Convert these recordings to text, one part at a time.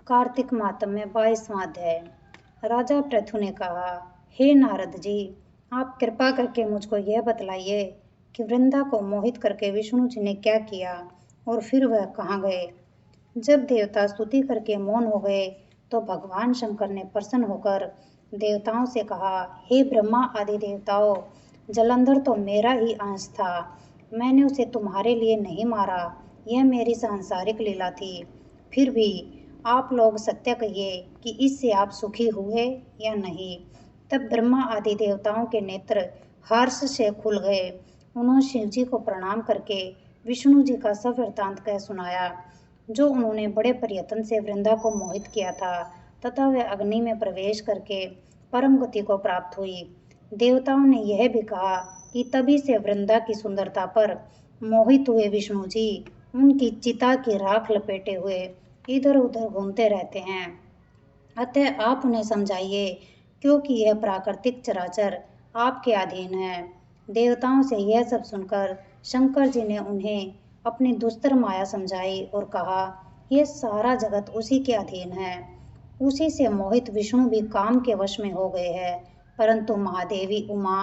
कार्तिक मातम में 22वां अध्याय। राजा पृथु ने कहा, हे नारद जी, आप कृपा करके मुझको यह बतलाइए कि वृंदा को मोहित करके विष्णु जी ने क्या किया और फिर वह कहाँ गए। जब देवता स्तुति करके मौन हो गए तो भगवान शंकर ने प्रसन्न होकर देवताओं से कहा, हे ब्रह्मा आदि देवताओं, जलंधर तो मेरा ही अंश था। मैंने उसे तुम्हारे लिए नहीं मारा, यह मेरी सांसारिक लीला थी। फिर भी आप लोग सत्य कहिए कि इससे आप सुखी हुए या नहीं। तब ब्रह्मा आदि देवताओं के नेत्र हर्ष से खुल गए। उन्होंने शिव जी को प्रणाम करके विष्णु जी का सब वृत्तांत कह सुनाया, जो उन्होंने बड़े प्रयत्न से वृंदा को मोहित किया था तथा वह अग्नि में प्रवेश करके परम गति को प्राप्त हुई। देवताओं ने यह भी कहा कि तभी से वृंदा की सुंदरता पर मोहित हुए विष्णु जी उनकी चिता की राख लपेटे हुए इधर उधर घूमते रहते हैं। अतः आप उन्हें समझाइए, क्योंकि यह प्राकृतिक चराचर आपके अधीन है। देवताओं से यह सब सुनकर शंकर जी ने उन्हें अपनी दुस्तर माया समझाई और कहा, यह सारा जगत उसी के अधीन है। उसी से मोहित विष्णु भी काम के वश में हो गए हैं। परंतु महादेवी उमा,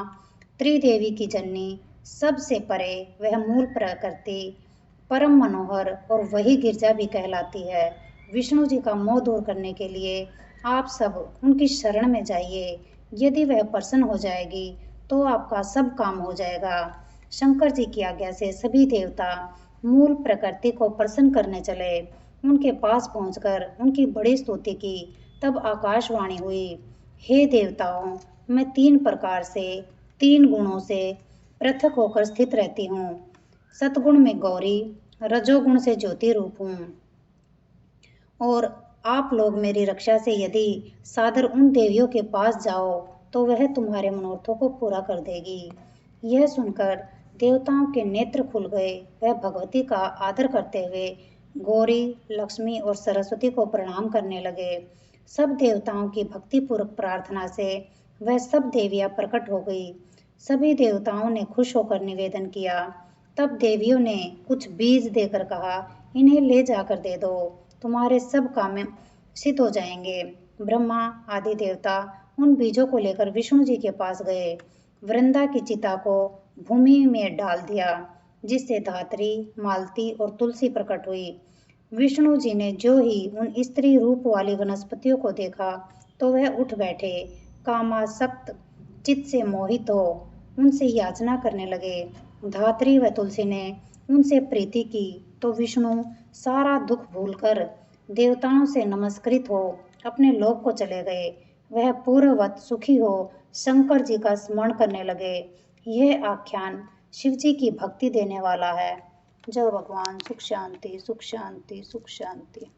त्रिदेवी की जननी, सबसे परे वह मूल प्रकृति परम मनोहर और वही गिरजा भी कहलाती है। विष्णु जी का मोह दूर करने के लिए आप सब उनकी शरण में जाइए। यदि वह प्रसन्न हो जाएगी तो आपका सब काम हो जाएगा। शंकर जी की आज्ञा से सभी देवता मूल प्रकृति को प्रसन्न करने चले। उनके पास पहुंचकर उनकी बड़ी स्तुति की। तब आकाशवाणी हुई, हे देवताओं, मैं 3 प्रकार से 3 गुणों से पृथक होकर स्थित रहती हूँ। सतगुण में गौरी, रजोगुण से ज्योति रूप हूँ और आप लोग मेरी रक्षा से यदि सादर उन देवियों के पास जाओ तो वह तुम्हारे मनोरथों को पूरा कर देगी। यह सुनकर देवताओं के नेत्र खुल गए। वह भगवती का आदर करते हुए गौरी, लक्ष्मी और सरस्वती को प्रणाम करने लगे। सब देवताओं की भक्तिपूर्वक प्रार्थना से वह सब देवियां प्रकट हो गई। सभी देवताओं ने खुश होकर निवेदन किया। तब देवियों ने कुछ बीज देकर कहा, इन्हें ले जाकर दे दो, तुम्हारे सब काम सिद्ध हो जाएंगे। ब्रह्मा आदि देवता उन बीजों को लेकर विष्णु जी के पास गए। वृंदा की चिता को भूमि में डाल दिया, जिससे धात्री, मालती और तुलसी प्रकट हुई। विष्णु जी ने जो ही उन स्त्री रूप वाली वनस्पतियों को देखा तो वह उठ बैठे। कामासक्त चित्त से मोहित हो उनसे याचना करने लगे। धात्री व तुलसी ने उनसे प्रीति की तो विष्णु सारा दुख भूलकर देवताओं से नमस्कृत हो अपने लोक को चले गए। वह पूर्ववत सुखी हो शंकर जी का स्मरण करने लगे। यह आख्यान शिव जी की भक्ति देने वाला है। जय भगवान। सुख शांति, सुख शांति, सुख शांति।